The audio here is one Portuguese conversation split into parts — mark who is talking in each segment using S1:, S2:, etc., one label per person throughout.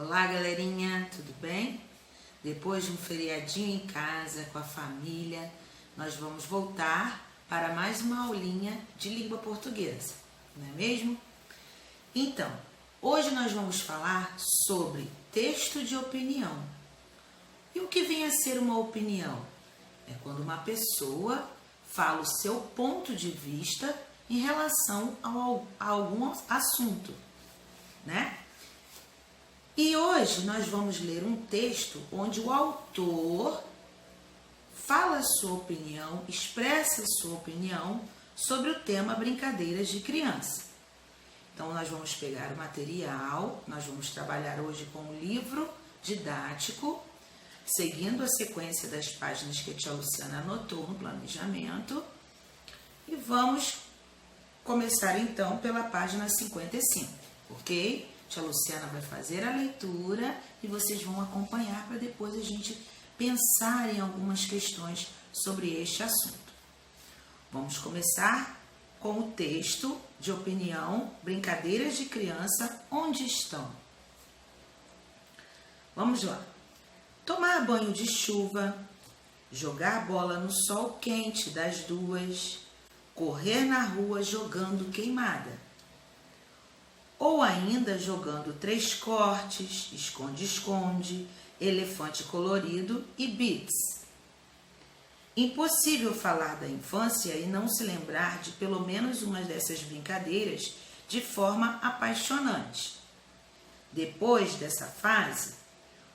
S1: Olá, galerinha, tudo bem? Depois de um feriadinho em casa com a família, nós vamos voltar para mais uma aulinha de língua portuguesa, não é mesmo? Então, hoje nós vamos falar sobre texto de opinião. E o que vem a ser uma opinião? É quando uma pessoa fala o seu ponto de vista em relação a algum assunto, né? E hoje nós vamos ler um texto onde o autor fala a sua opinião, expressa a sua opinião sobre o tema brincadeiras de criança. Então nós vamos pegar o material, nós vamos trabalhar hoje com um livro didático, seguindo a sequência das páginas que a tia Luciana anotou no planejamento, e vamos começar então pela página 55, ok? Tia Luciana vai fazer a leitura e vocês vão acompanhar para depois a gente pensar em algumas questões sobre este assunto. Vamos começar com o texto de opinião, brincadeiras de criança, onde estão? Vamos lá. Tomar banho de chuva, jogar bola no sol quente das duas, correr na rua jogando queimada. Ou ainda jogando três cortes, esconde-esconde, elefante colorido e bits. Impossível falar da infância e não se lembrar de pelo menos uma dessas brincadeiras de forma apaixonante. Depois dessa fase,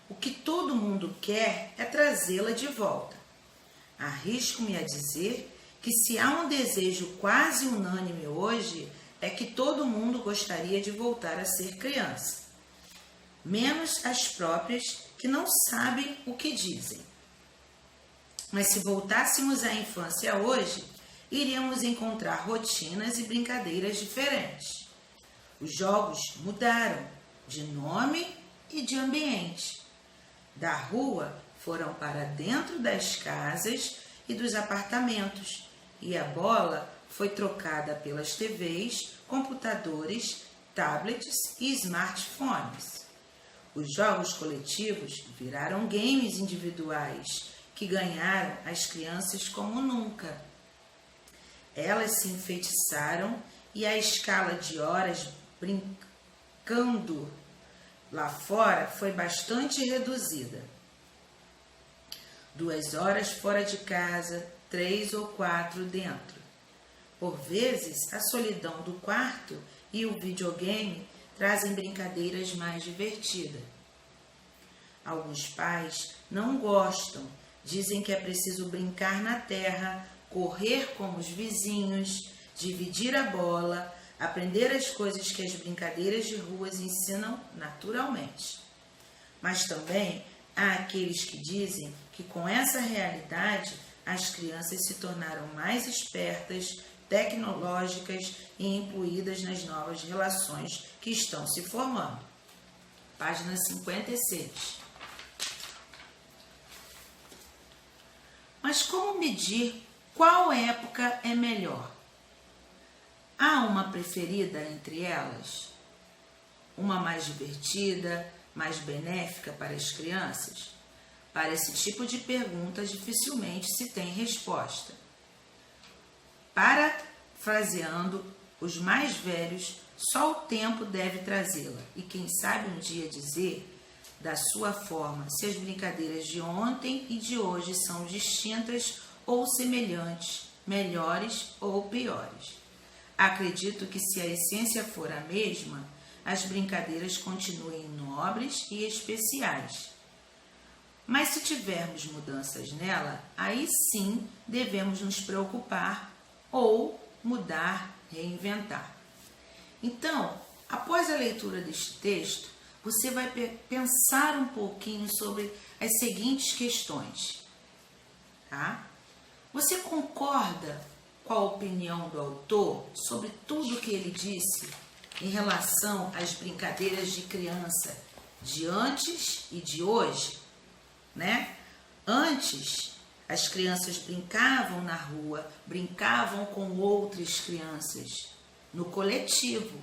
S1: o que todo mundo quer é trazê-la de volta. Arrisco-me a dizer que se há um desejo quase unânime hoje, é que todo mundo gostaria de voltar a ser criança, menos as próprias que não sabem o que dizem. Mas se voltássemos à infância hoje, iríamos encontrar rotinas e brincadeiras diferentes. Os jogos mudaram de nome e de ambiente. Da rua foram para dentro das casas e dos apartamentos, e a bola foi trocada pelas TVs, computadores, tablets e smartphones. Os jogos coletivos viraram games individuais que ganharam as crianças como nunca. Elas se enfeitiçaram e a escala de horas brincando lá fora foi bastante reduzida. 2 horas fora de casa, 3 ou 4 dentro. Por vezes, a solidão do quarto e o videogame trazem brincadeiras mais divertidas. Alguns pais não gostam, dizem que é preciso brincar na terra, correr como os vizinhos, dividir a bola, aprender as coisas que as brincadeiras de ruas ensinam naturalmente. Mas também há aqueles que dizem que com essa realidade as crianças se tornaram mais espertas, tecnológicas e incluídas nas novas relações que estão se formando. Página 56. Mas como medir qual época é melhor? Há uma preferida entre elas? Uma mais divertida, mais benéfica para as crianças? Para esse tipo de pergunta, dificilmente se tem resposta. Parafraseando os mais velhos, só o tempo deve trazê-la. E quem sabe um dia dizer, da sua forma, se as brincadeiras de ontem e de hoje são distintas ou semelhantes, melhores ou piores. Acredito que se a essência for a mesma, as brincadeiras continuem nobres e especiais. Mas se tivermos mudanças nela, aí sim devemos nos preocupar ou mudar, reinventar. Então, após a leitura deste texto, você vai pensar um pouquinho sobre as seguintes questões, tá? Você concorda com a opinião do autor sobre tudo que ele disse em relação às brincadeiras de criança de antes e de hoje, né? Antes, as crianças brincavam na rua, brincavam com outras crianças, no coletivo,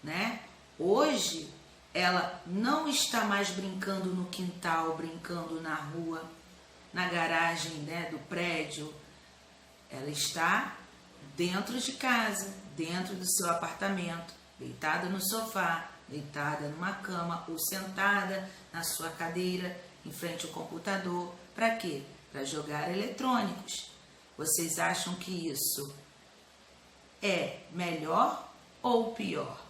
S1: né? Hoje, ela não está mais brincando no quintal, brincando na rua, na garagem, né, do prédio. Ela está dentro de casa, dentro do seu apartamento, deitada no sofá, deitada numa cama ou sentada na sua cadeira, em frente ao computador. Para quê? Para jogar eletrônicos. Vocês acham que isso é melhor ou pior?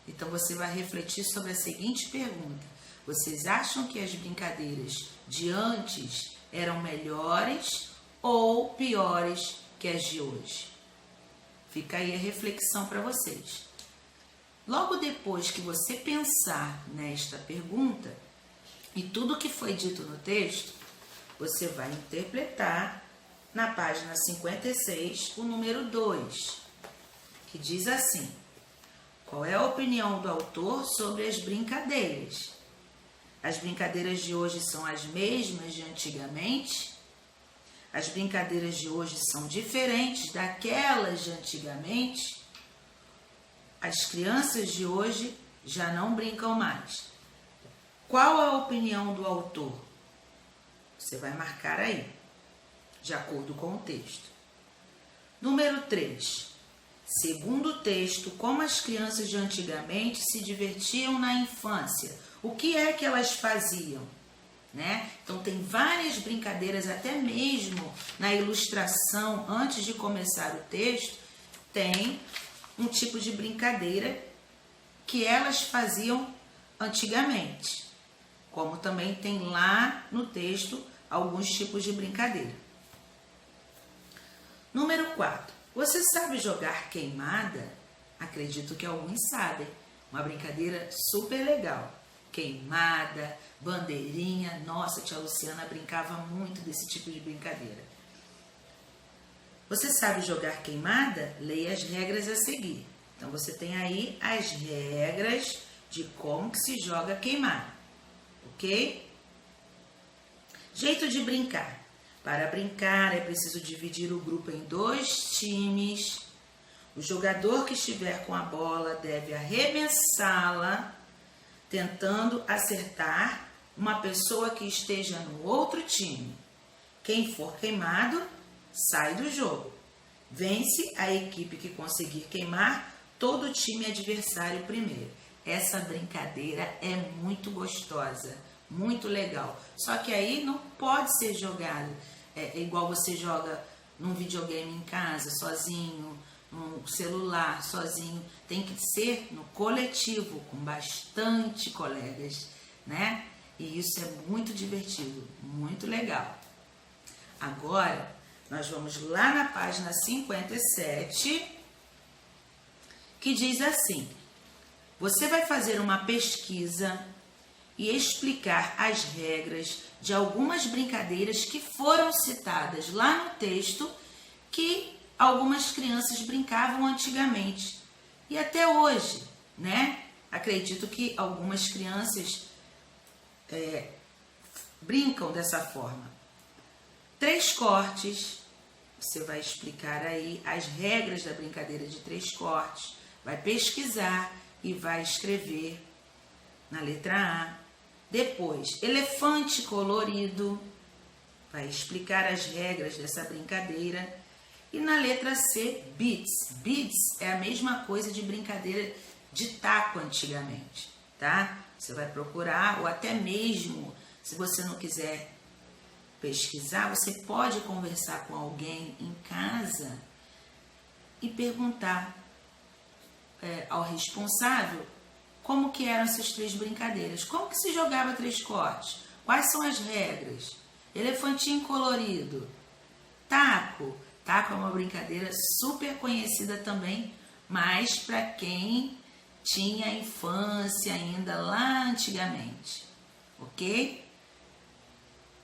S1: Então você vai refletir sobre a seguinte pergunta: vocês acham que as brincadeiras de antes eram melhores ou piores que as de hoje? Fica aí a reflexão para vocês. Logo depois que você pensar nesta pergunta e tudo que foi dito no texto, você vai interpretar na página 56 o número 2, que diz assim: qual é a opinião do autor sobre as brincadeiras? As brincadeiras de hoje são as mesmas de antigamente? As brincadeiras de hoje são diferentes daquelas de antigamente? As crianças de hoje já não brincam mais. Qual a opinião do autor? Você vai marcar aí, de acordo com o texto. Número 3. Segundo o texto, como as crianças de antigamente se divertiam na infância? O que é que elas faziam? Né? Então tem várias brincadeiras, até mesmo na ilustração, antes de começar o texto, tem um tipo de brincadeira que elas faziam antigamente, como também tem lá no texto alguns tipos de brincadeira. Número 4. Você sabe jogar queimada? Acredito que alguns sabem. Uma brincadeira super legal. Queimada, bandeirinha. Nossa, tia Luciana brincava muito desse tipo de brincadeira. Você sabe jogar queimada? Leia as regras a seguir. Então, você tem aí as regras de como que se joga queimada. Ok? Jeito de brincar. Para brincar, é preciso dividir o grupo em 2 times. O jogador que estiver com a bola deve arremessá-la, tentando acertar uma pessoa que esteja no outro time. Quem for queimado, sai do jogo. Vence a equipe que conseguir queimar todo o time adversário primeiro. Essa brincadeira é muito gostosa, muito legal. Só que aí não pode ser jogado igual você joga num videogame em casa, sozinho, num celular, sozinho. Tem que ser no coletivo, com bastante colegas, né? E isso é muito divertido, muito legal. Agora, nós vamos lá na página 57, que diz assim: você vai fazer uma pesquisa e explicar as regras de algumas brincadeiras que foram citadas lá no texto, que algumas crianças brincavam antigamente e até hoje, né? Acredito que algumas crianças brincam dessa forma. 3 cortes, você vai explicar aí as regras da brincadeira de 3 cortes, vai pesquisar e vai escrever na letra A. Depois, elefante colorido, vai explicar as regras dessa brincadeira. E na letra C, beads. Beads é a mesma coisa de brincadeira de taco antigamente, tá? Você vai procurar, ou até mesmo, se você não quiser pesquisar, você pode conversar com alguém em casa e perguntar ao responsável como que eram essas 3 brincadeiras. Como que se jogava 3 cortes? Quais são as regras? Elefantinho colorido. Taco. Taco é uma brincadeira super conhecida também, mas para quem tinha infância ainda lá antigamente. Ok?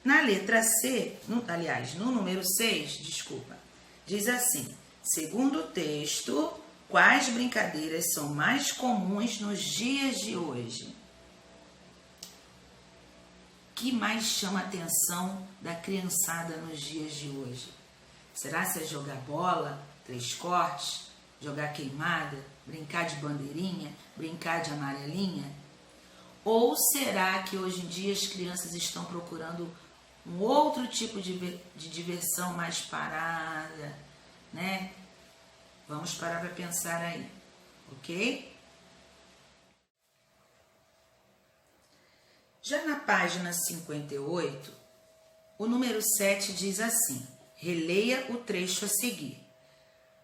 S1: Na letra C, no número 6, diz assim: segundo o texto, quais brincadeiras são mais comuns nos dias de hoje? O que mais chama a atenção da criançada nos dias de hoje? Será se é jogar bola, 3 cortes, jogar queimada, brincar de bandeirinha, brincar de amarelinha? Ou será que hoje em dia as crianças estão procurando um outro tipo de diversão mais parada, né? Vamos parar para pensar aí, ok? Já na página 58, o número 7 diz assim: releia o trecho a seguir.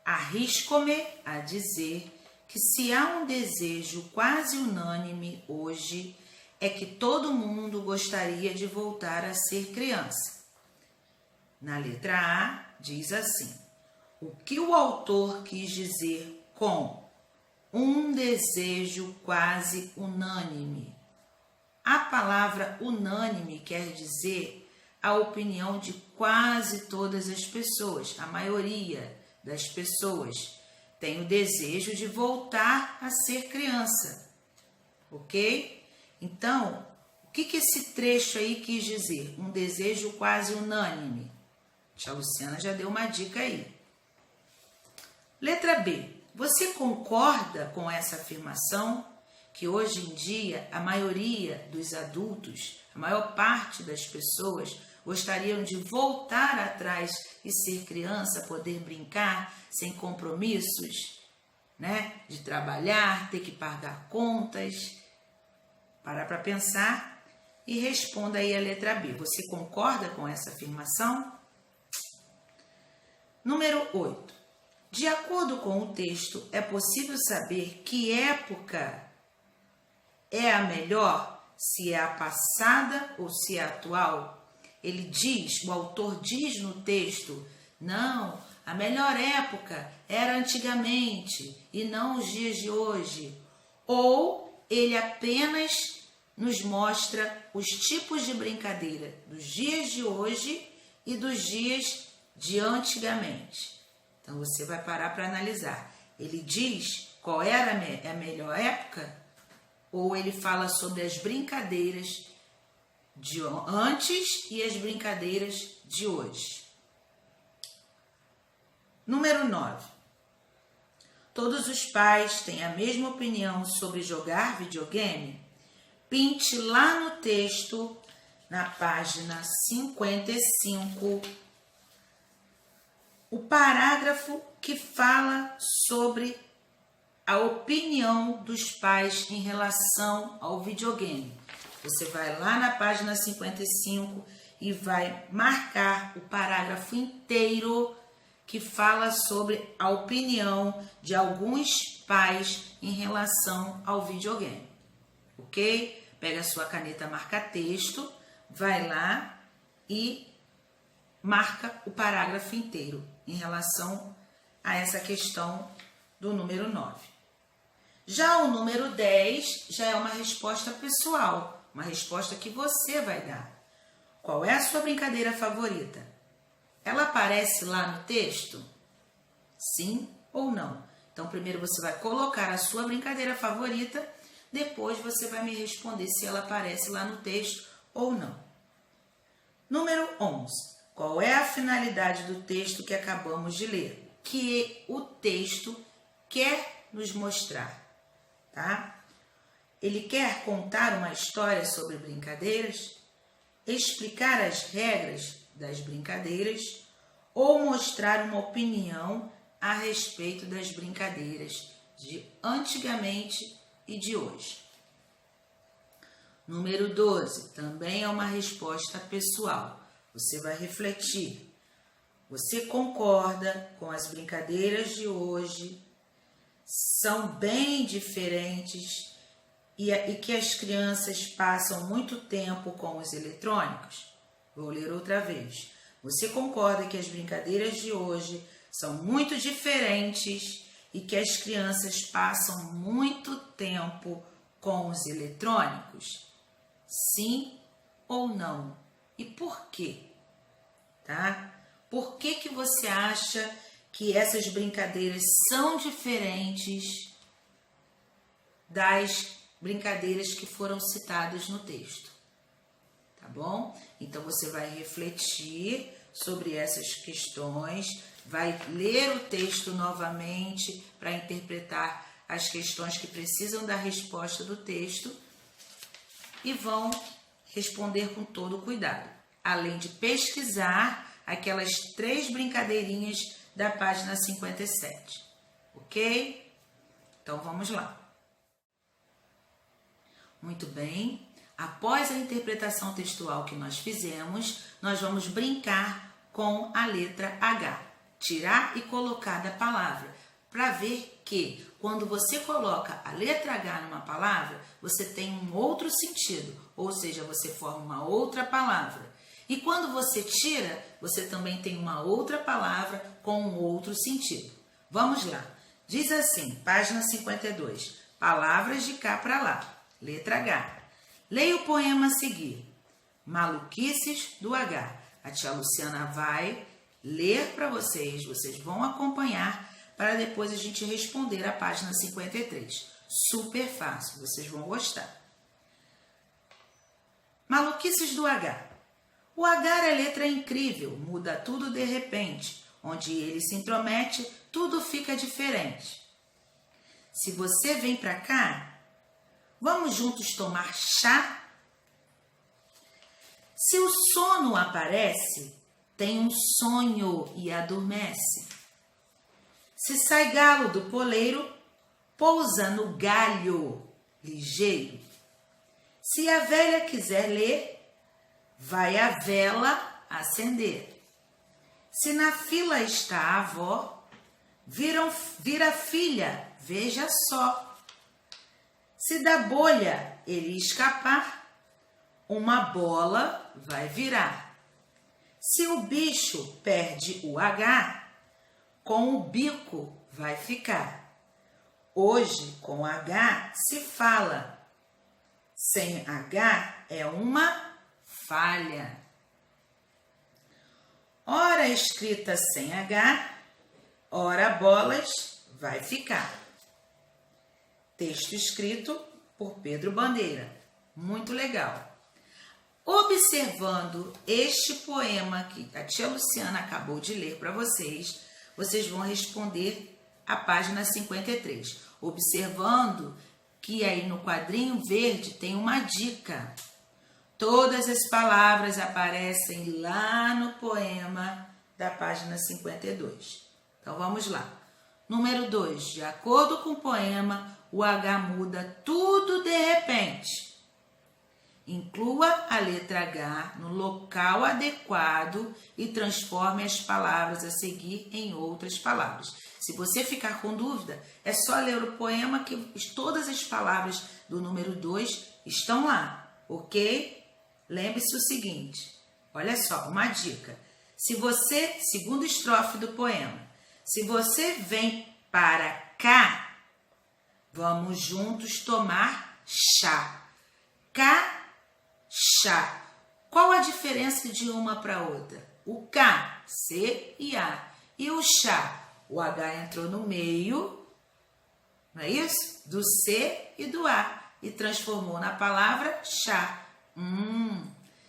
S1: Arrisco-me a dizer que se há um desejo quase unânime hoje, é que todo mundo gostaria de voltar a ser criança. Na letra A, diz assim: o que o autor quis dizer com um desejo quase unânime? A palavra unânime quer dizer a opinião de quase todas as pessoas, a maioria das pessoas tem o desejo de voltar a ser criança, ok? Então, o que esse trecho aí quis dizer? Um desejo quase unânime. Tia Luciana já deu uma dica aí. Letra B. Você concorda com essa afirmação? Que hoje em dia a maioria dos adultos, a maior parte das pessoas gostariam de voltar atrás e ser criança, poder brincar sem compromissos, né? De trabalhar, ter que pagar contas. Parar para pensar e responda aí a letra B. Você concorda com essa afirmação? Número 8. De acordo com o texto, é possível saber que época é a melhor, se é a passada ou se é a atual? Ele diz, o autor diz no texto, não, a melhor época era antigamente e não os dias de hoje. Ou ele apenas nos mostra os tipos de brincadeira dos dias de hoje e dos dias de antigamente. Então você vai parar para analisar. Ele diz qual era a melhor época? Ou ele fala sobre as brincadeiras de antes e as brincadeiras de hoje? Número 9. Todos os pais têm a mesma opinião sobre jogar videogame? Pinte lá no texto, na página 55, o parágrafo que fala sobre a opinião dos pais em relação ao videogame. Você vai lá na página 55 e vai marcar o parágrafo inteiro que fala sobre a opinião de alguns pais em relação ao videogame. Ok? Pega a sua caneta marca-texto, vai lá e marca o parágrafo inteiro em relação a essa questão do número 9. Já o número 10 já é uma resposta pessoal, uma resposta que você vai dar. Qual é a sua brincadeira favorita? Ela aparece lá no texto? Sim ou não? Então, primeiro você vai colocar a sua brincadeira favorita, depois você vai me responder se ela aparece lá no texto ou não. Número 11. Qual é a finalidade do texto que acabamos de ler? Que o texto quer nos mostrar, tá? Ele quer contar uma história sobre brincadeiras, explicar as regras das brincadeiras ou mostrar uma opinião a respeito das brincadeiras de antigamente e de hoje. Número 12, também é uma resposta pessoal. Você vai refletir. Você concorda com as brincadeiras de hoje? São bem diferentes e que as crianças passam muito tempo com os eletrônicos? Vou ler outra vez. Você concorda que as brincadeiras de hoje são muito diferentes e que as crianças passam muito tempo com os eletrônicos? Sim ou não? E por quê? Tá? Por que você acha que essas brincadeiras são diferentes das brincadeiras que foram citadas no texto? Tá bom? Então você vai refletir sobre essas questões, vai ler o texto novamente para interpretar as questões que precisam da resposta do texto e vão responder com todo cuidado, além de pesquisar aquelas 3 brincadeirinhas da página 57, ok? Então vamos lá. Muito bem, após a interpretação textual que nós fizemos, nós vamos brincar com a letra H, tirar e colocar da palavra, para ver que quando você coloca a letra H numa palavra, você tem um outro sentido, ou seja, você forma uma outra palavra. E quando você tira, você também tem uma outra palavra com um outro sentido. Vamos lá. Diz assim, página 52, palavras de cá para lá. Letra H. Leia o poema a seguir. Maluquices do H. A tia Luciana vai ler para vocês, vocês vão acompanhar para depois a gente responder a página 53. Super fácil, vocês vão gostar. Maluquices do H. O H é letra incrível, muda tudo de repente. Onde ele se intromete, tudo fica diferente. Se você vem para cá, vamos juntos tomar chá? Se o sono aparece, tem um sonho e adormece. Se sai galo do poleiro, pousa no galho ligeiro. Se a velha quiser ler, vai a vela acender. Se na fila está a avó, vira filha, veja só. Se da bolha ele escapar, uma bola vai virar. Se o bicho perde o H, com o bico vai ficar. Hoje, com H se fala. Sem H é uma falha. Ora escrita sem H, ora bolas vai ficar. Texto escrito por Pedro Bandeira. Muito legal. Observando este poema que a tia Luciana acabou de ler para vocês, vocês vão responder a página 53. Observando que aí no quadrinho verde tem uma dica. Todas as palavras aparecem lá no poema da página 52. Então vamos lá. Número 2. De acordo com o poema, o H muda tudo de repente. Inclua a letra H no local adequado e transforme as palavras a seguir em outras palavras. Se você ficar com dúvida, é só ler o poema que todas as palavras do número 2 estão lá, ok? Lembre-se o seguinte, olha só, uma dica. Se você, segunda estrofe do poema, se você vem para cá, vamos juntos tomar chá. Cá, chá. Qual a diferença de uma para outra? O K, C e A. E o chá? O H entrou no meio, não é isso? Do C e do A. E transformou na palavra chá.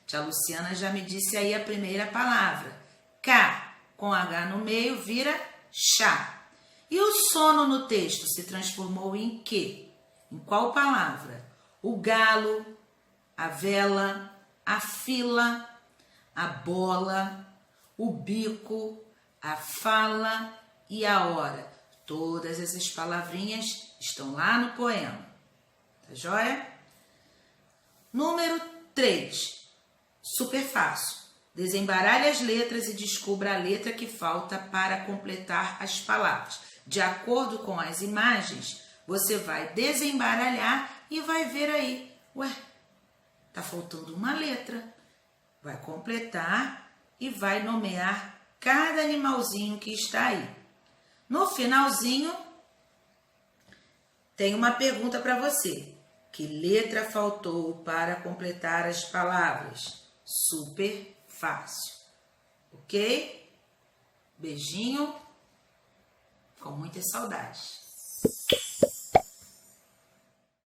S1: Tia Luciana já me disse aí a primeira palavra. K, com H no meio, vira chá. E o sono no texto se transformou em quê? Em qual palavra? O galo, a vela, a fila, a bola, o bico, a fala e a hora. Todas essas palavrinhas estão lá no poema. Tá joia? Número 3. Super fácil. Desembaralhe as letras e descubra a letra que falta para completar as palavras. De acordo com as imagens, você vai desembaralhar e vai ver aí. Ué, tá faltando uma letra. Vai completar e vai nomear cada animalzinho que está aí. No finalzinho, tem uma pergunta para você. Que letra faltou para completar as palavras? Super fácil. Ok? Beijinho. Com muitas saudades.